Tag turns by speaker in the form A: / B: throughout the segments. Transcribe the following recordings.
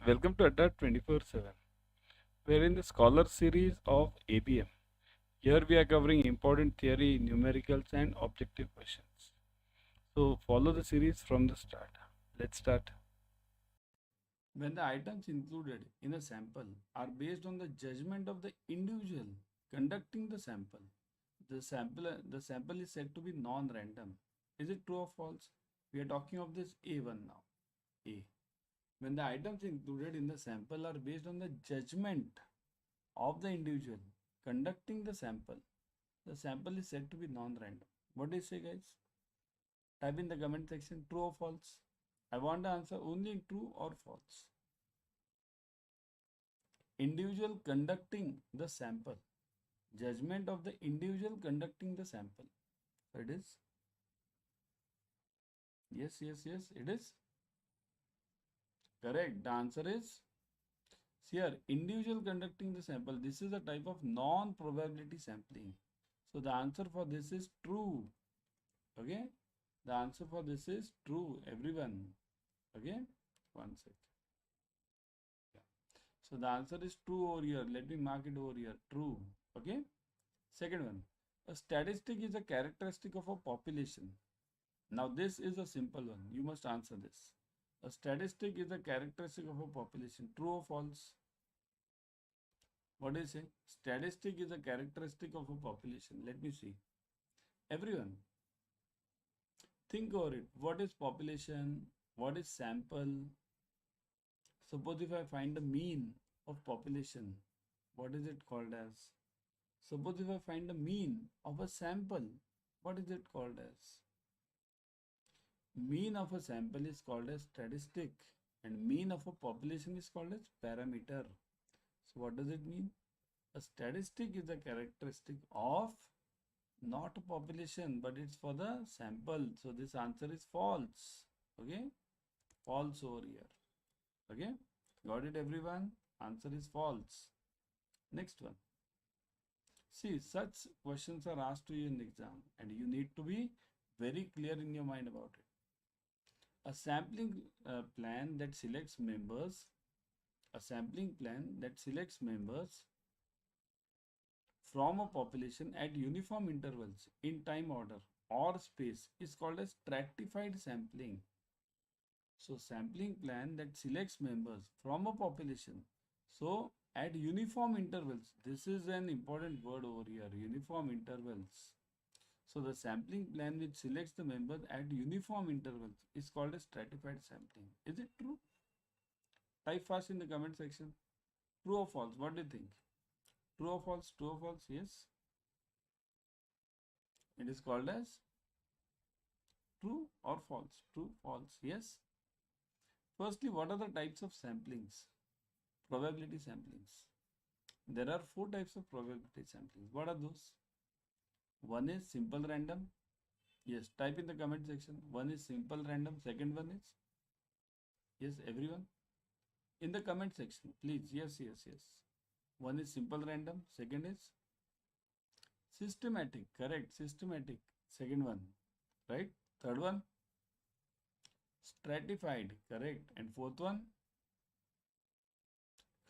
A: welcome to Adda 24/7. We're in the Scholar series of ABM. Here we are covering important theory, numericals, and objective questions. So follow the series from the start. Let's start. When the items included in a sample are based on the judgment of the individual conducting the sample is said to be non-random. Is it true or false? We are talking of this A1 now. A. When the items included in the sample are based on the judgment of the individual conducting the sample is said to be non-random. What do you say, guys? Type in the comment section true or false. I want the answer only in true or false. Individual conducting the sample. Judgment of the individual conducting the sample. So it is. Yes, it is. Correct. The answer is here, individual conducting the sample. This is a type of non-probability sampling. So the answer for this is true. Okay. The answer for this is true, everyone. Okay. One sec. Yeah. So the answer is true over here. Let me mark it over here. True. Okay. Second one. A statistic is a characteristic of a population. Now this is a simple one. You must answer this. A statistic is a characteristic of a population. True or false? What do you say? Statistic is a characteristic of a population. Let me see. Everyone, think over it. What is population? What is sample? Suppose if I find the mean of population, what is it called as? Suppose if I find the mean of a sample, what is it called as? Mean of a sample is called as statistic and mean of a population is called as parameter. So what does it mean? A statistic is a characteristic of not a population, but it's for the sample. So this answer is false. Okay, false over here. Okay, got it, everyone? Answer is false. Next one. See, such questions are asked to you in the exam and you need to be very clear in your mind about it. A sampling plan that selects members from a population at uniform intervals in time order or space is called as stratified sampling. So sampling plan that selects members from a population, so at uniform intervals, this is an important word over here, uniform intervals. So the sampling plan which selects the members at uniform intervals is called a stratified sampling. Is it true? Type fast in the comment section. True or false? What do you think? True or false? True or false? Yes. It is called as true or false? True, false. Yes. Firstly, what are the types of samplings? Probability samplings. There are 4 types of probability samplings. What are those? One is simple random. Yes, type in the comment section. One is simple random. Second one is? Yes, everyone. In the comment section, please. Yes. One is simple random. Second is? Systematic. Correct. Systematic. Second one. Right. Third one? Stratified. Correct. And fourth one?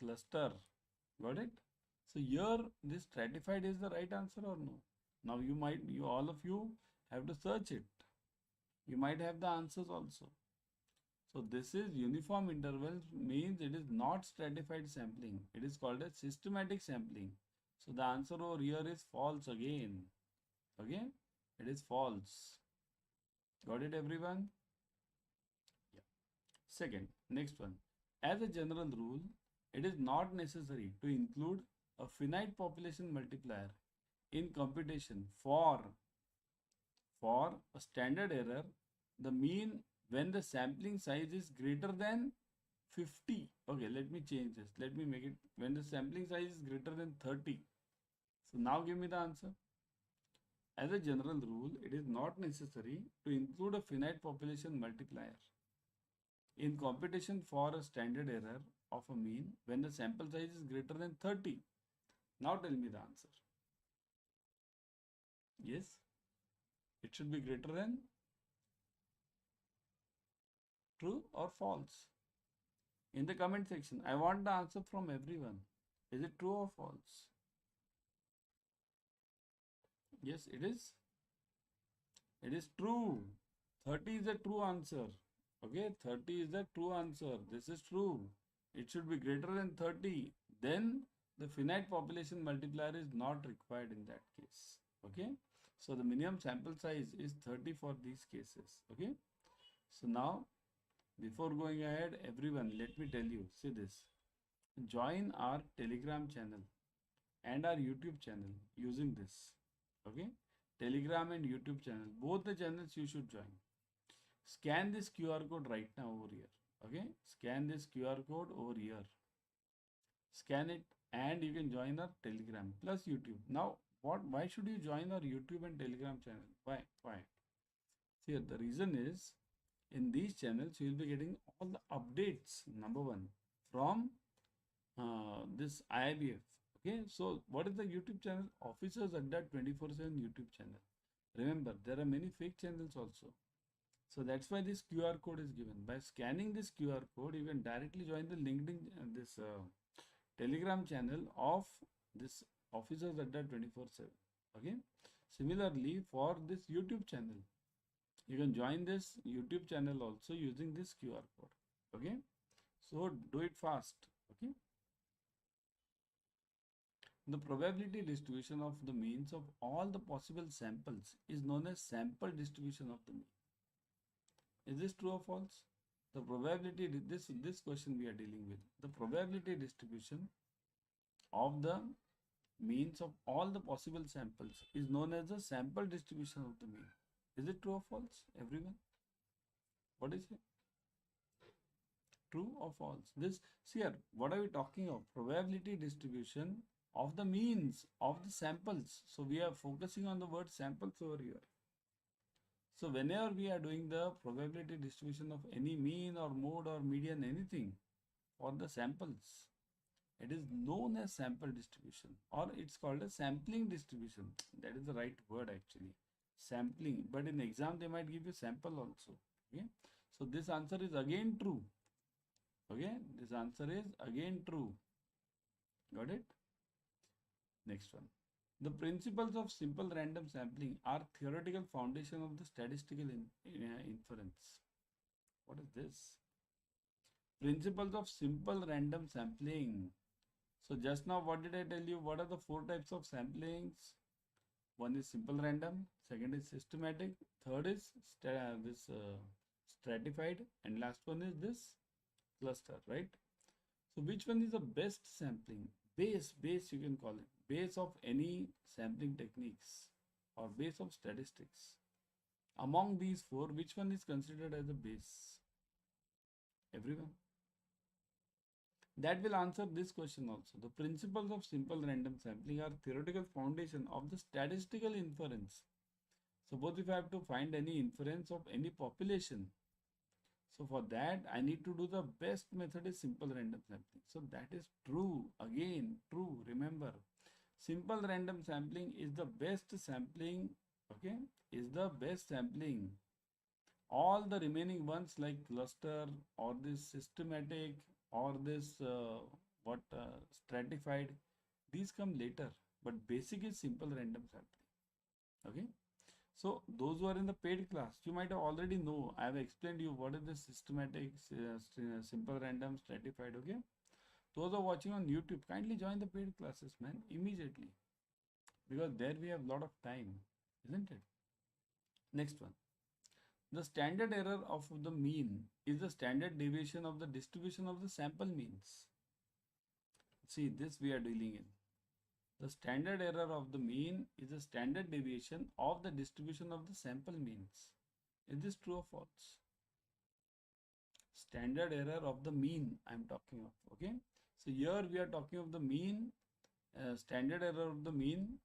A: Cluster. Got it? So here this stratified is the right answer or no? Now all of you have to search it. You might have the answers also. So this is uniform intervals, means it is not stratified sampling. It is called as systematic sampling. So the answer over here is false again. Okay? It is false. Got it, everyone? Yeah. Second, next one. As a general rule, it is not necessary to include a finite population multiplier in computation for a standard error, the mean when the sampling size is greater than 50. Okay, let me change this. Let me make it when the sampling size is greater than 30. So now give me the answer. As a general rule, it is not necessary to include a finite population multiplier in computation for a standard error of a mean when the sample size is greater than 30. Now tell me the answer. Yes, it should be greater than. True or false? in the comment section. I want the answer from everyone. Is it true or false? Yes, it is. It is true. 30 is the true answer. Okay, 30 is the true answer. This is true. It should be greater than 30. Then the finite population multiplier is not required in that case. Okay, so the minimum sample size is 30 for these cases. Okay, so now before going ahead, everyone, let me tell you, see this. Join our Telegram channel and our YouTube channel using this. Okay, Telegram and YouTube channel, both the channels you should join. Scan this QR code right now over here. Okay, scan this QR code over here. Scan it and you can join our Telegram plus YouTube. Now, why should you join our YouTube and Telegram channel? Why? See, the reason is in these channels you will be getting all the updates, number one, from this IIBF. Okay, so what is the YouTube channel? Officers Adda 24/7 YouTube channel. Remember, there are many fake channels also. So that's why this QR code is given. By scanning this QR code, you can directly join the LinkedIn, this Telegram channel of this Officers Adda 24/7. Okay. Similarly, for this YouTube channel, you can join this YouTube channel also using this QR code. Okay. So do it fast. Okay. The probability distribution of the means of all the possible samples is known as sample distribution of the mean. Is this true or false? The probability, this question we are dealing with. The probability distribution of the means of all the possible samples is known as the sample distribution of the mean. Is it true or false, everyone? What is it? True or false? This, see here, what are we talking of? Probability distribution of the means of the samples. So we are focusing on the word samples over here. So whenever we are doing the probability distribution of any mean or mode or median, anything for the samples, it is known as sample distribution, or it's called a sampling distribution. That is the right word actually, sampling. But in exam they might give you sample also. Okay, so this answer is again true. Okay, this answer is again true. Got it? Next one. The principles of simple random sampling are theoretical foundation of the statistical inference. What is this? Principles of simple random sampling. So just now what did I tell you? What are the four types of samplings? One is simple random, second is systematic, third is stratified, and last one is this cluster, right? So which one is the best sampling? Base you can call it. Base of any sampling techniques or base of statistics. Among these four, which one is considered as a base? Everyone? That will answer this question also. The principles of simple random sampling are theoretical foundation of the statistical inference. Suppose if I have to find any inference of any population, so for that I need to do the best method is simple random sampling. So that is true. Again, true. Remember, simple random sampling is the best sampling. Okay, is the best sampling. All the remaining ones like cluster or this systematic or this stratified, these come later. But basic is simple random sampling. Okay. So those who are in the paid class, you might have already know. I have explained you what is the systematic, simple random, stratified. Okay. Those who are watching on YouTube, kindly join the paid classes, man, immediately, because there we have a lot of time, isn't it? Next one. The standard error of the mean is the standard deviation of the distribution of the sample means. See, this we are dealing in. The standard error of the mean is the standard deviation of the distribution of the sample means. Is this true or false? Standard error of the mean I am talking of. Okay. So here we are talking of the mean. Standard error of the mean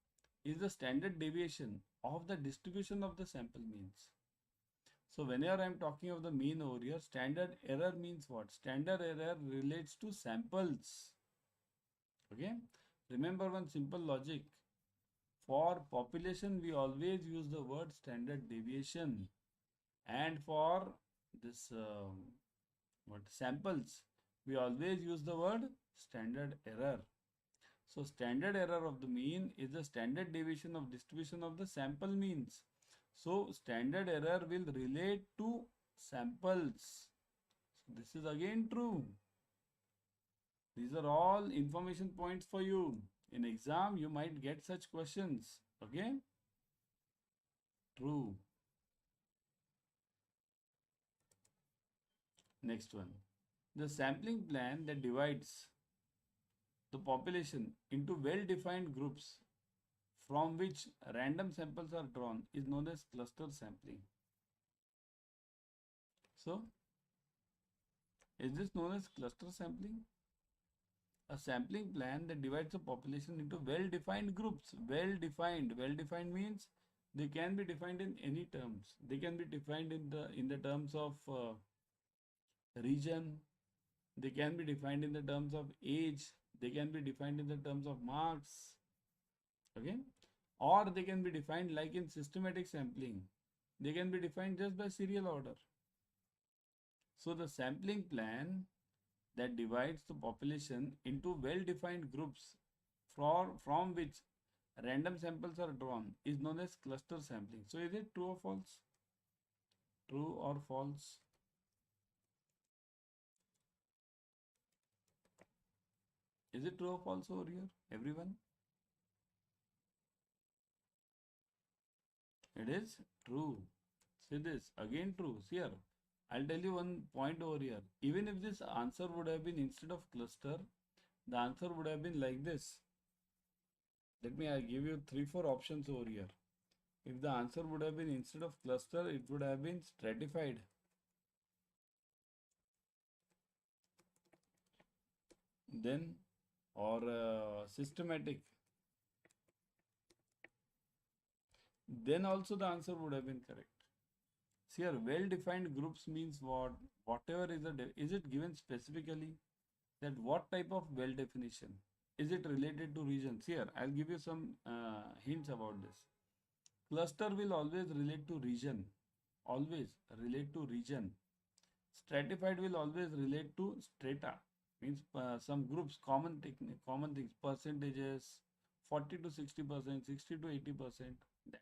A: is the standard deviation of the distribution of the sample means. So whenever I am talking of the mean over here, standard error means what? Standard error relates to samples. Okay. Remember one simple logic. For population, we always use the word standard deviation. And for this samples, We always use the word standard error. So standard error of the mean is the standard deviation of distribution of the sample means. So standard error will relate to samples. So this is again true. These are all information points for you. In exam, you might get such questions. Okay? True. Next one. The sampling plan that divides the population into well-defined groups from which random samples are drawn is known as cluster sampling. So, is this known as cluster sampling? A sampling plan that divides the population into well-defined groups. Well-defined. Well-defined means they can be defined in any terms. They can be defined in the terms of region. They can be defined in the terms of age. They can be defined in the terms of marks. Okay, or they can be defined like in systematic sampling. They can be defined just by serial order. So the sampling plan that divides the population into well-defined groups from which random samples are drawn is known as cluster sampling. So is it true or false? True or false? Is it true or false over here, everyone? It is true. See this, again true. See here, I'll tell you one point over here. Even if this answer would have been instead of cluster, the answer would have been like this. Let me give you 3-4 options over here. If the answer would have been instead of cluster, it would have been stratified. Then, or systematic. Then also the answer would have been correct. See here, well-defined groups means what? Whatever is it given specifically that what type of well definition? Is it related to regions? Here, I'll give you some hints about this. Cluster will always relate to region. Always relate to region. Stratified will always relate to strata. Means some groups, common things, percentages, 40 to 60%, 60 to 80%. That.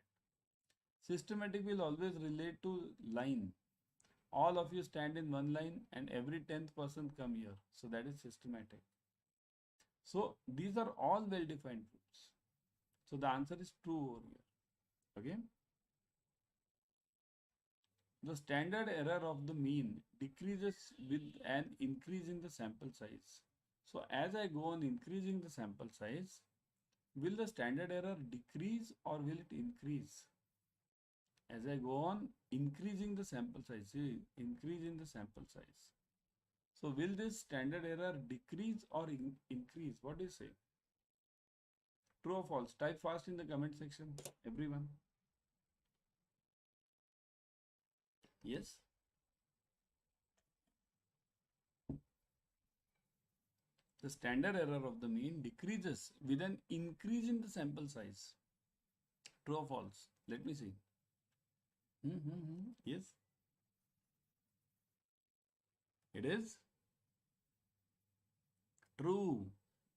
A: Systematic will always relate to line. All of you stand in one line and every 10th person come here. So that is systematic. So these are all well-defined groups. So the answer is true over here. Okay. The standard error of the mean decreases with an increase in the sample size. So as I go on increasing the sample size, will the standard error decrease or will it increase? As I go on increasing the sample size, see, increase in the sample size. So will this standard error decrease or increase? What do you say? True or false? Type fast in the comment section, everyone. Yes. The standard error of the mean decreases with an increase in the sample size. True or false? Let me see. Yes. It is true.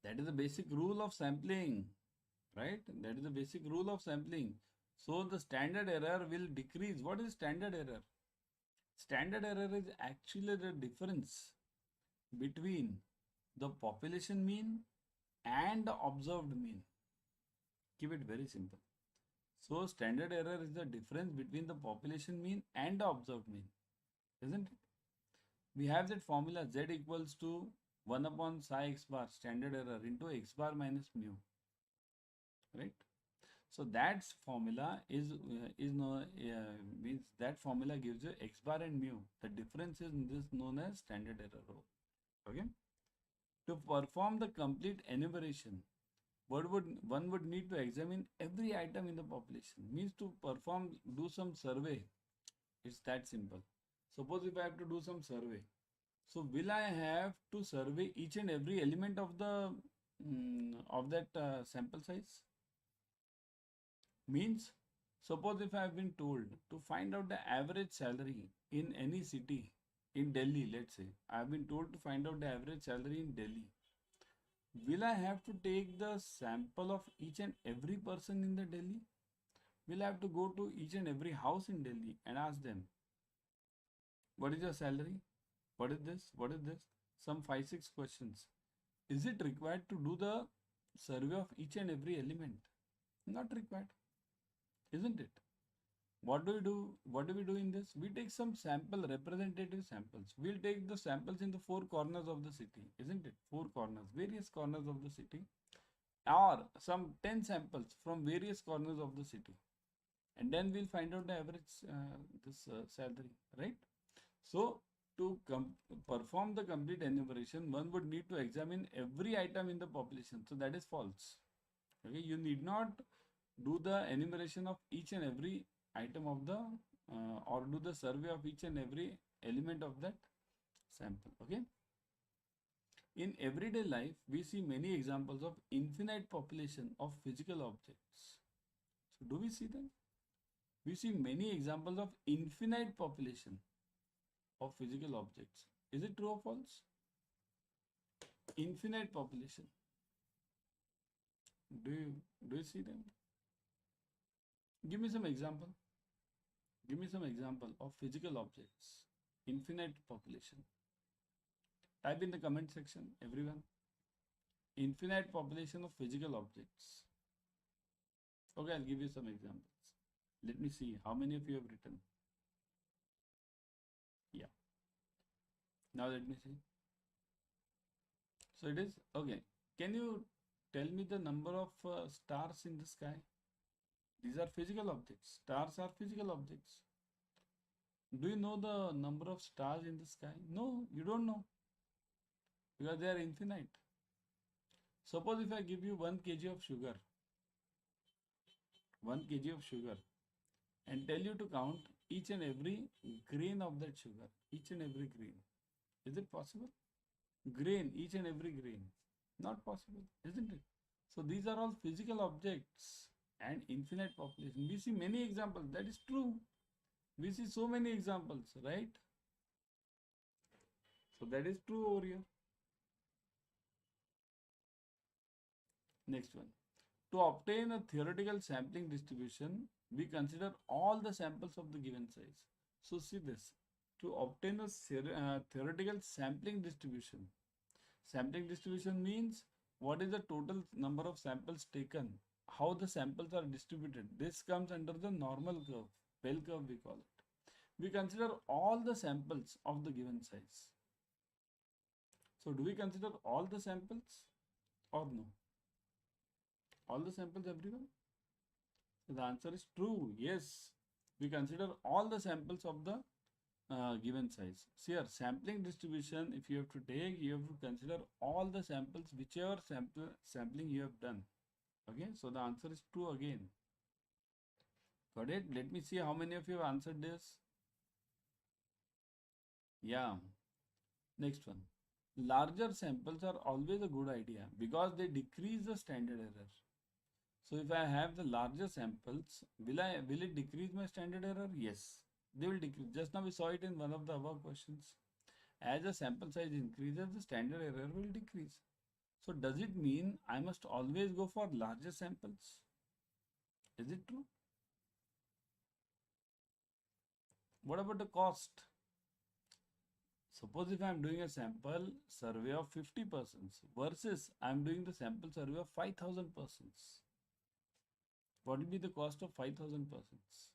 A: That is the basic rule of sampling, right? That is the basic rule of sampling. So the standard error will decrease. What is standard error? Standard error is actually the difference between the population mean and the observed mean. Keep it very simple. So standard error is the difference between the population mean and the observed mean, isn't it? We have that formula z equals to 1 upon psi x bar standard error into x bar minus mu, right? So that formula means that formula gives you x bar and mu. The difference is this known as standard error. Okay. To perform the complete enumeration, one would need to examine every item in the population. Means to do some survey. It's that simple. Suppose if I have to do some survey, so will I have to survey each and every element of the that sample size? Means, suppose if I have been told to find out the average salary in any city, In Delhi, let's say, I have been told to find out the average salary in Delhi. Will I have to take the sample of each and every person in the Delhi? Will I have to go to each and every house in Delhi and ask them, what is your salary? What is this? What is this? Some 5-6 questions. Is it required to do the survey of each and every element? Not required, isn't it? What do we do? What do we do in this? We take some sample, representative samples. We'll take the samples in the 4 corners of the city, isn't it? 4 corners, various corners of the city, or some 10 samples from various corners of the city, and then we'll find out the average salary, right? So to perform the complete enumeration, one would need to examine every item in the population. So that is false. Okay, you need not do the enumeration of each and every item of the or do the survey of each and every element of that sample. Okay. In everyday life, we see many examples of infinite population of physical objects. So do we see them? We see many examples of infinite population of physical objects. Is it true or false? Infinite population. Do you see them? Give me some example. Give me some example of physical objects. Infinite population. Type in the comment section, everyone. Infinite population of physical objects. Okay, I'll give you some examples. Let me see how many of you have written. Yeah. Now let me see. So it is, okay. Can you tell me the number of stars in the sky? These are physical objects. Stars are physical objects. Do you know the number of stars in the sky? No, you don't know. Because they are infinite. Suppose if I give you 1 kg of sugar, 1 kg of sugar, and tell you to count each and every grain of that sugar, each and every grain. Is it possible? Grain, each and every grain. Not possible, isn't it? So these are all physical objects and infinite population. We see many examples. That is true. We see so many examples, right? So that is true over here. Next one. To obtain a theoretical sampling distribution, we consider all the samples of the given size. So see this. To obtain a theoretical sampling distribution. Sampling distribution means what is the total number of samples taken, how the samples are distributed. This comes under the normal curve, bell curve we call it. We consider all the samples of the given size. So do we consider all the samples or no? All the samples, everyone? So the answer is true. Yes, we consider all the samples of the given size. See here, sampling distribution, if you have to take, you have to consider all the samples, whichever sampling you have done. Okay, so the answer is true again. Got it? Let me see how many of you have answered this. Yeah. Next one. Larger samples are always a good idea because they decrease the standard error. So if I have the larger samples, will it decrease my standard error? Yes, they will decrease. Just now we saw it in one of the above questions. As the sample size increases, the standard error will decrease. So does it mean I must always go for larger samples? Is it true? What about the cost? Suppose if I am doing a sample survey of 50 persons versus I am doing the sample survey of 5,000 persons. What will be the cost of 5,000 persons?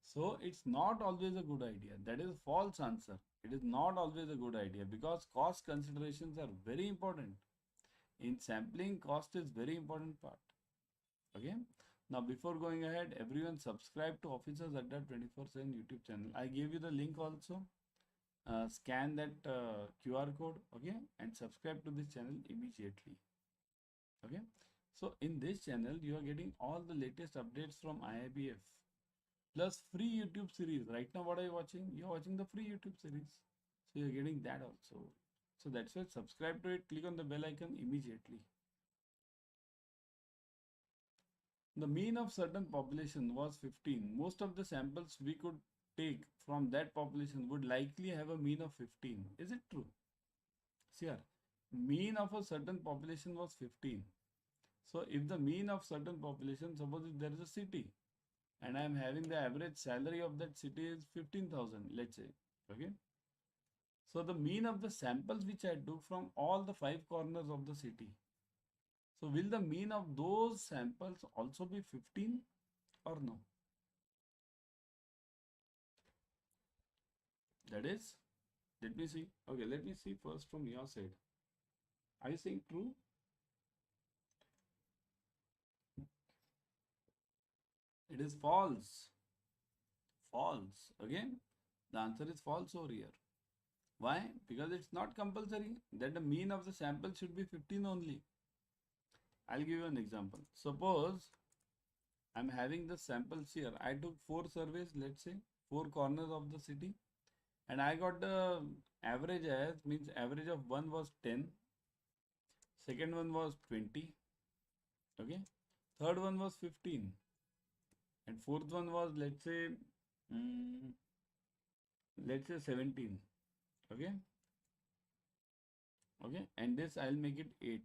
A: So it's not always a good idea. That is a false answer. It is not always a good idea because cost considerations are very important. In sampling, cost is very important part. Okay. Now before going ahead, everyone subscribe to Officers Adda 24/7 YouTube channel. I gave you the link also. Scan that QR code, okay, and subscribe to this channel immediately. Okay. So in this channel, you are getting all the latest updates from IIBF plus free YouTube series. Right now, what are you watching? You are watching the free YouTube series. So you're getting that also. So that's why subscribe to it. Click on the bell icon immediately. The mean of certain population was 15. Most of the samples we could take from that population would likely have a mean of 15. Is it true? See here, mean of a certain population was 15. So if the mean of certain population, suppose if there is a city and I am having the average salary of that city is 15,000, let's say, okay. So the mean of the samples which I took from all the 5 corners of the city. So will the mean of those samples also be 15 or no? That is, let me see. Okay, let me see first from your side. Are you saying true? It is false. False. Again, the answer is false over here. Why? Because it's not compulsory that the mean of the sample should be 15 only. I'll give you an example. Suppose I'm having the samples here. I took 4 surveys, let's say, 4 corners of the city, and I got the average as, means average of one was 10, second one was 20, okay, third one was 15, and fourth one was, let's say 17, okay, and this I'll make it 8.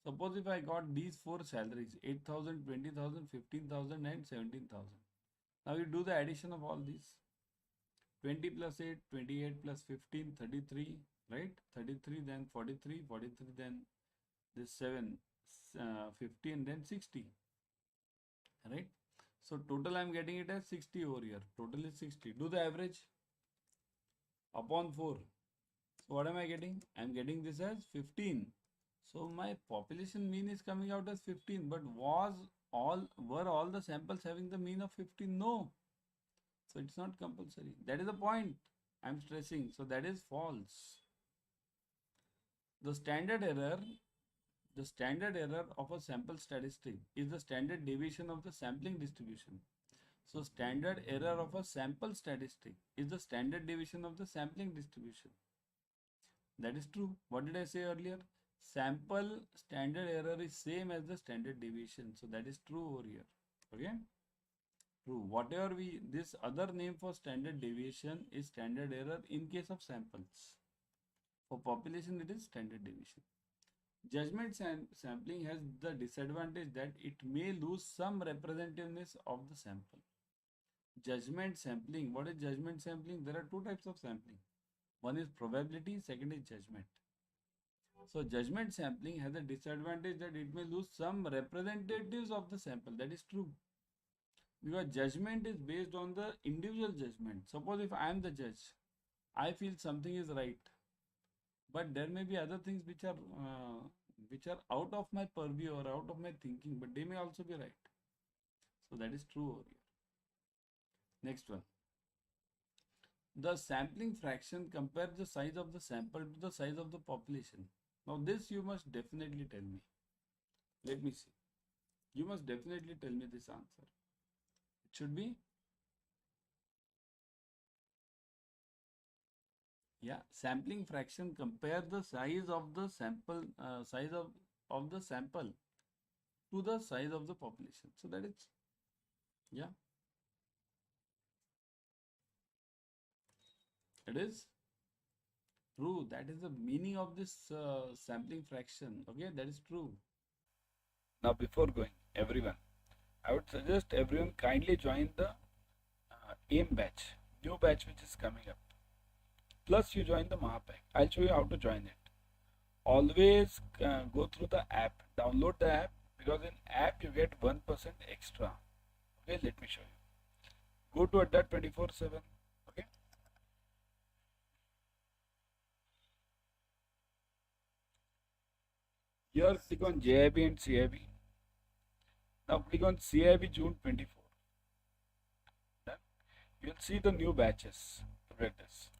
A: Suppose if I got these 4 salaries, 8,000, 20,000, 15,000 and 17,000. Now you do the addition of all these. 20 plus 8, 28 plus 15, 33, right? 33, then 43, 43, then this 7, 15, then 60, right? So total I'm getting it as 60 over here. Total is 60. Do the average upon 4. So what am I getting? I'm getting this as 15. So my population mean is coming out as 15, but were all the samples having the mean of 15? No. So it's not compulsory. That is the point I'm stressing. So that is false. The standard error of a sample statistic is the standard deviation of the sampling distribution. So standard error of a sample statistic is the standard deviation of the sampling distribution. That is true. What did I say earlier? Sample standard error is same as the standard deviation. So that is true over here. Okay. True. Whatever this other name for standard deviation is standard error in case of samples. For population, it is standard deviation. Judgment sampling has the disadvantage that it may lose some representativeness of the sample. Judgment sampling. What is judgment sampling? There are 2 types of sampling. One is probability, second is judgment. So judgment sampling has a disadvantage that it may lose some representatives of the sample. That is true. Because judgment is based on the individual judgment. Suppose if I am the judge, I feel something is right, but there may be other things which are out of my purview or out of my thinking, but they may also be right. So that is true over here. Next one. The sampling fraction compares the size of the sample to the size of the population. Now this you must definitely tell me. Let me see. You must definitely tell me this answer. It should be, yeah, sampling fraction compare the size of the sample, size of the sample to the size of the population. So that is, yeah, it is true. That is the meaning of this sampling fraction. Okay, that is true. Now before going, everyone, I would suggest everyone kindly join the AIM batch, new batch which is coming up. Plus you join the Mahapack. I'll show you how to join it. Always go through the app, download the app, because in app you get 1% extra. Okay, let me show you. Go to Adda 24/7. Okay. Here click on JAIIB and CIB. Now click on CIB June 24. Then you'll see the new batches. Look at this.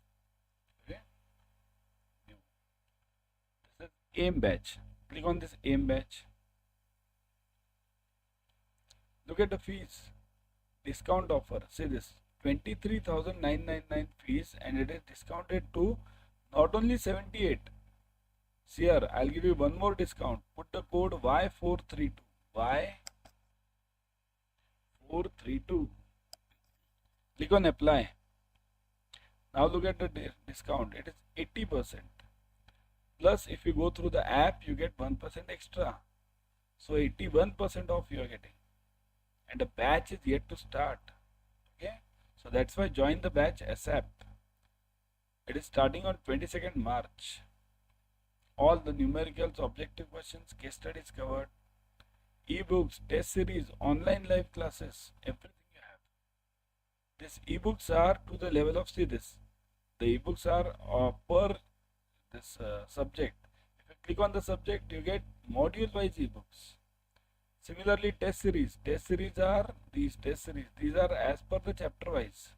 A: Okay. New. This is AIM batch. Click on this AIM batch. Look at the fees. Discount offer. See this. 23,999 fees, and it is discounted to not only 78. See here, I'll give you one more discount. Put the code Y432. Y432. Click on apply. Now look at the discount. It is 80%. Plus if you go through the app, you get 1% extra. So 81% off you are getting. And the batch is yet to start. Okay. So that's why join the batch ASAP. It is starting on 22nd March. All the numericals, objective questions, case studies covered, ebooks, test series, online live classes, everything you have. These ebooks are to the level of, see this. The ebooks are per this subject. If you click on the subject, you get module-wise ebooks. Similarly, test series. Test series are these test series. These are as per the chapter-wise.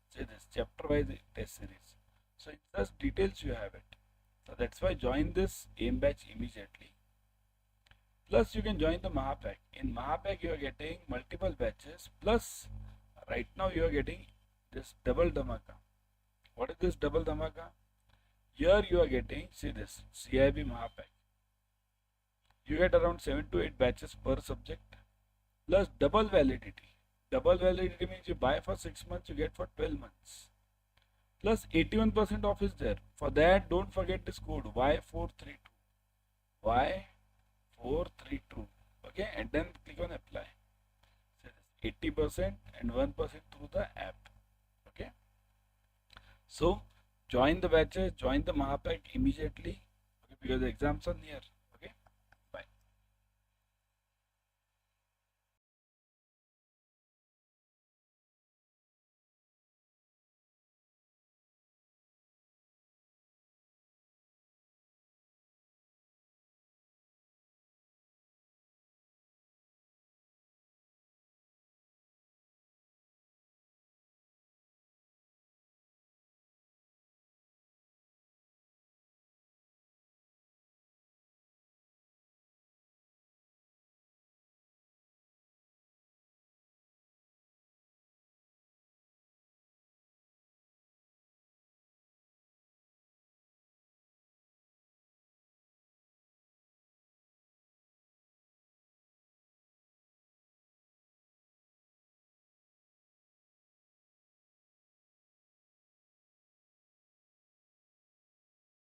A: Say this chapter-wise test series. So in such details you have it. So that's why join this AIM batch immediately. Plus you can join the Mahapack. In Mahapack you are getting multiple batches. Plus right now you are getting this double dhamaka. What is this double dhamaka? Here you are getting, see this, JAIIB Mahapack. You get around 7 to 8 batches per subject. Plus double validity. Double validity means you buy for 6 months, you get for 12 months. Plus 81% off is there. For that, don't forget this code Y432. Y432. Okay, and then click on apply. So 80% and 1% through the app. Okay. So join the batches, join the Mahapack immediately, okay, because the exams are near.